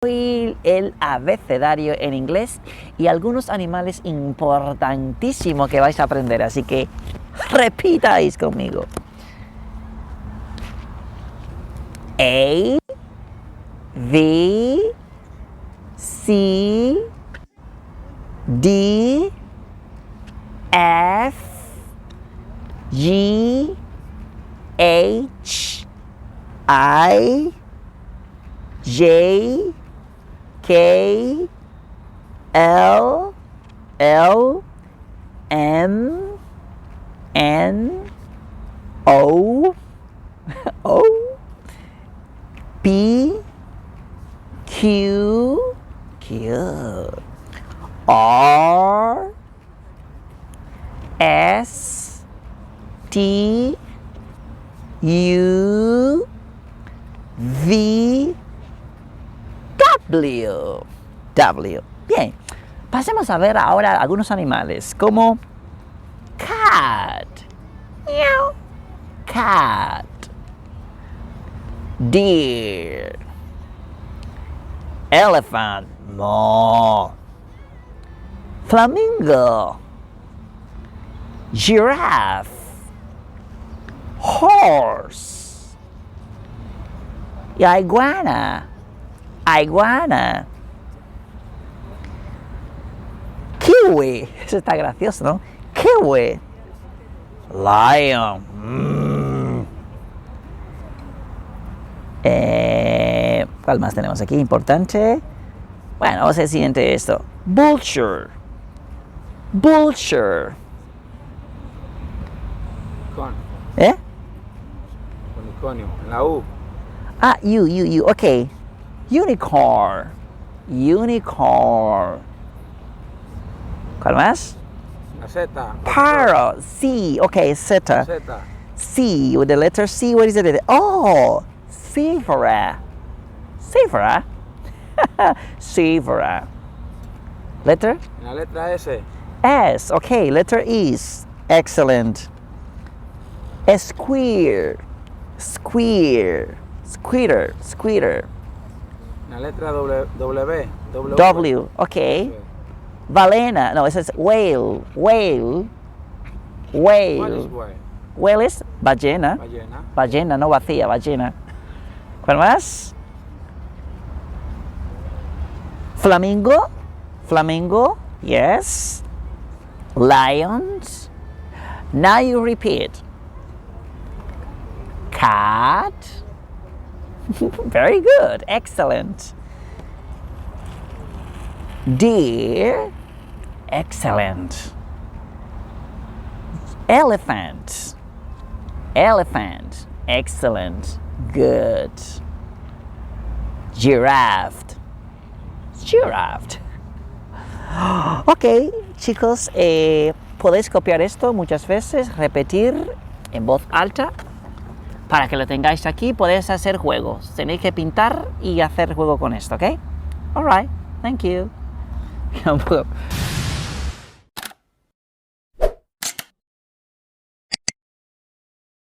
Hoy el abecedario en inglés y algunos animales importantísimos que vais a aprender, así que repitáis conmigo. A, B, C, D, F, G, H, I, J, K, L, M, N, O, P, Q, R, S, T, U, V, W. Bien, pasemos a ver ahora algunos animales como cat, meow, cat, deer, elephant, moo, flamingo, giraffe, horse, iguana, kiwi, eso está gracioso, ¿no? Kiwi, lion, ¿cuál más tenemos aquí? Importante. Bueno, vamos al siguiente esto. Vulture. ¿Eh? Unicornio, en la U. Ah, U, ok. Unicorn. ¿Cuál más? La Z. Parrot. C. Okay, zeta. Z. C with the letter C. What is it? Oh, zebra. Zebra. Letter? En la letra S. S. Okay, letter is. Excellent. Square. Squeater. En la letra W. W. Okay. Balena. No, ese es whale. ¿Cuál es whale? Whale es ballena. Ballena, no vacía, ballena. ¿Cuál más? Flamingo. Yes. Lions. Now you repeat. Cat. Very good. Excellent. Deer. Excellent. Elephant. Excellent. Good. Giraffe. Ok, chicos, podéis copiar esto muchas veces, repetir en voz alta para que lo tengáis aquí. Podéis hacer juegos. Tenéis que pintar y hacer juego con esto, ¿ok? All right. Thank you.